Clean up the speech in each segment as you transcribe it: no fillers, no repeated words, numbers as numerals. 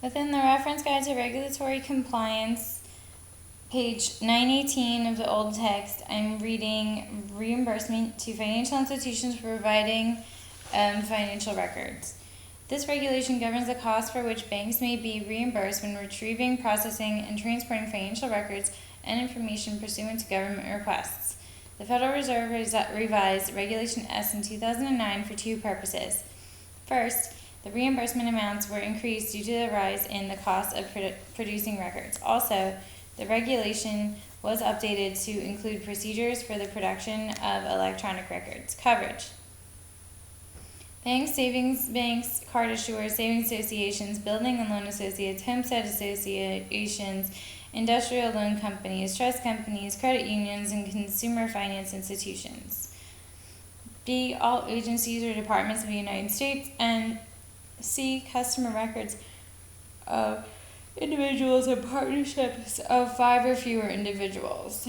Within the Reference Guide to Regulatory Compliance, page 918 of the old text, I'm reading reimbursement to financial institutions for providing financial records. This regulation governs the cost for which banks may be reimbursed when retrieving, processing, and transporting financial records and information pursuant to government requests. The Federal Reserve revised Regulation S in 2009 for two purposes. First, the reimbursement amounts were increased due to the rise in the cost of producing records. Also, the regulation was updated to include procedures for the production of electronic records. Coverage. Banks, savings banks, card issuers, savings associations, building and loan associates, homestead associations, industrial loan companies, trust companies, credit unions, and consumer finance institutions. B, all agencies or departments of the United States. And C, customer records of individuals and partnerships of 5 or fewer individuals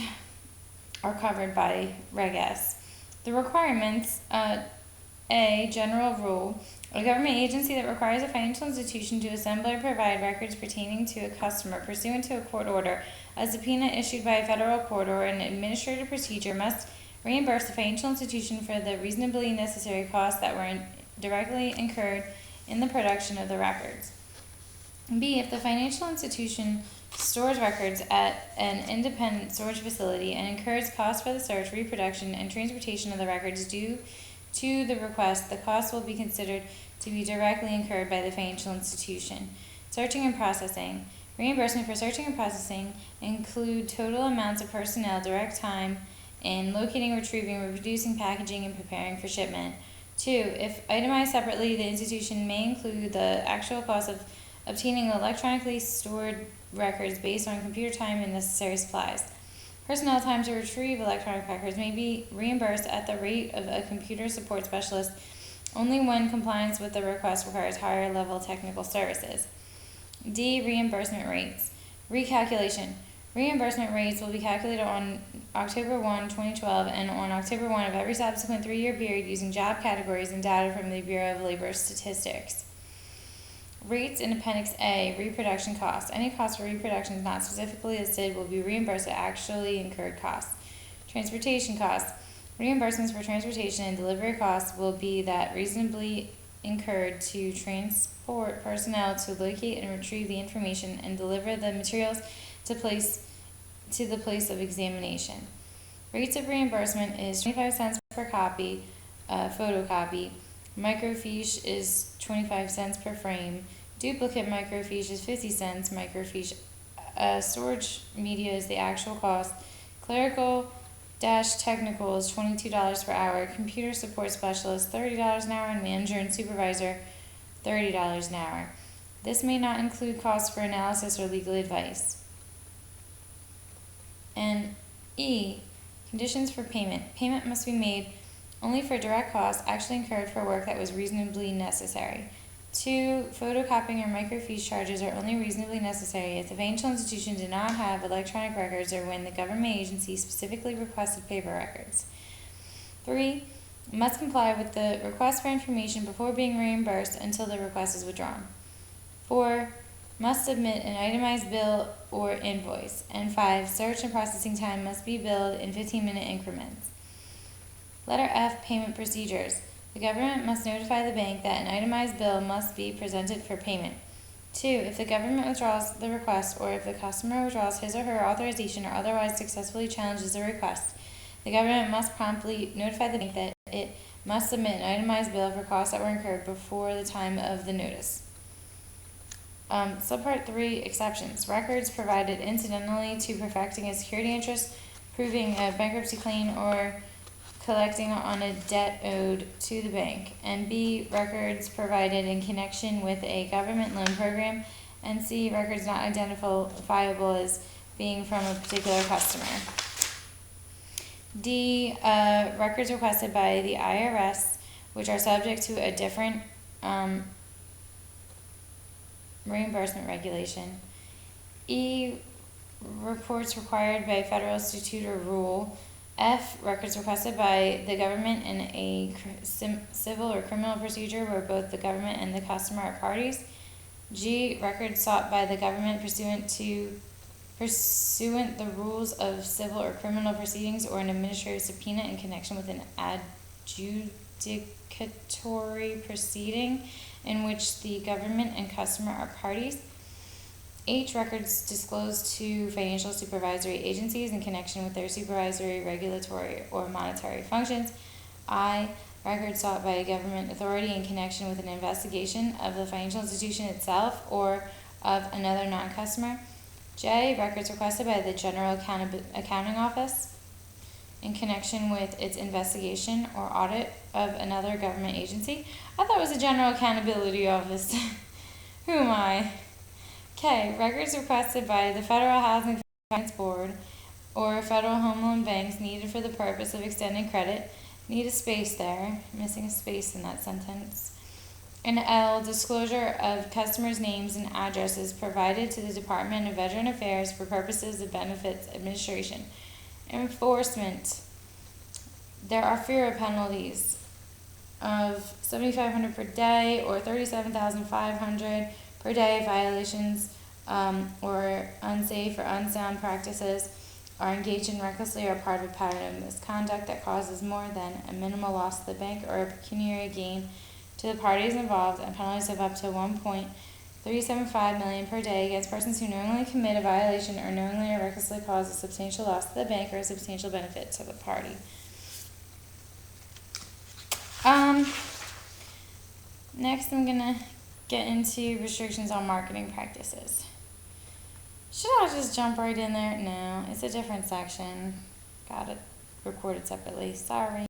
are covered by Reg S. The requirements, A, general rule. A government agency that requires a financial institution to assemble or provide records pertaining to a customer pursuant to a court order, a subpoena issued by a federal court, or an administrative procedure must reimburse the financial institution for the reasonably necessary costs that were directly incurred in the production of the records. B, if the financial institution stores records at an independent storage facility and incurs costs for the search, reproduction, and transportation of the records due to the request, the cost will be considered to be directly incurred by the financial institution. Searching and processing. Reimbursement for searching and processing include total amounts of personnel, direct time in locating, retrieving, reproducing, packaging, and preparing for shipment. 2, if itemized separately, the institution may include the actual cost of obtaining electronically stored records based on computer time and necessary supplies. Personnel time to retrieve electronic records may be reimbursed at the rate of a computer support specialist only when compliance with the request requires higher level technical services. D, reimbursement rates. Recalculation. Reimbursement rates will be calculated on October 1, 2012 and on October 1 of every subsequent 3-year period using job categories and data from the Bureau of Labor Statistics. Rates in Appendix A, reproduction costs. Any cost for reproduction not specifically listed will be reimbursed at actually incurred costs. Transportation costs. Reimbursements for transportation and delivery costs will be that reasonably incurred to transport personnel to locate and retrieve the information and deliver the materials to the place of examination. Rates of reimbursement is 25 cents per copy, photocopy. Microfiche is 25 cents per frame. Duplicate microfiche is 50 cents. Microfiche storage media is the actual cost. Clerical technical is $22 per hour. Computer support specialist $30 an hour, and manager and supervisor $30 an hour. This may not include costs for analysis or legal advice. And E, conditions for payment. Payment must be made only for direct costs actually incurred for work that was reasonably necessary. 2, photocopying or microfiche charges are only reasonably necessary if the financial institution did not have electronic records or when the government agency specifically requested paper records. 3, must comply with the request for information before being reimbursed until the request is withdrawn. 4, must submit an itemized bill or invoice. And 5, search and processing time must be billed in 15-minute increments. Letter F, payment procedures. The government must notify the bank that an itemized bill must be presented for payment. 2, if the government withdraws the request or if the customer withdraws his or her authorization or otherwise successfully challenges the request, the government must promptly notify the bank that it must submit an itemized bill for costs that were incurred before the time of the notice. Subpart 3, exceptions. Records provided incidentally to perfecting a security interest, proving a bankruptcy claim, or collecting on a debt owed to the bank. And B, records provided in connection with a government loan program. And C, records not identifiable as being from a particular customer. D, records requested by the IRS, which are subject to a different reimbursement regulation. E, reports required by federal statute or rule. F, records requested by the government in a civil or criminal procedure where both the government and the customer are parties. G, records sought by the government pursuant the rules of civil or criminal proceedings or an administrative subpoena in connection with an adjudicatory proceeding in which the government and customer are parties. H, records disclosed to financial supervisory agencies in connection with their supervisory, regulatory, or monetary functions. I, records sought by a government authority in connection with an investigation of the financial institution itself or of another non-customer. J, records requested by the General Accounting Office in connection with its investigation or audit of another government agency. I thought it was the General Accountability Office. Who am I? K, records requested by the Federal Housing Finance Board or Federal Home Loan Banks needed for the purpose of extending credit. Need a space there. Missing a space in that sentence. And L, disclosure of customers' names and addresses provided to the Department of Veteran Affairs for purposes of benefits administration. Enforcement. There are FERA penalties of $7,500 per day or $37,500 per day. Violations or unsafe or unsound practices are engaged in recklessly or part of a pattern of misconduct that causes more than a minimal loss to the bank or a pecuniary gain to the parties involved, and penalties of up to $1.375 million per day against persons who knowingly commit a violation or knowingly or recklessly cause a substantial loss to the bank or a substantial benefit to the party. Next I'm gonna get into restrictions on marketing practices. Should I just jump right in there? No, it's a different section. Got it recorded separately. Sorry.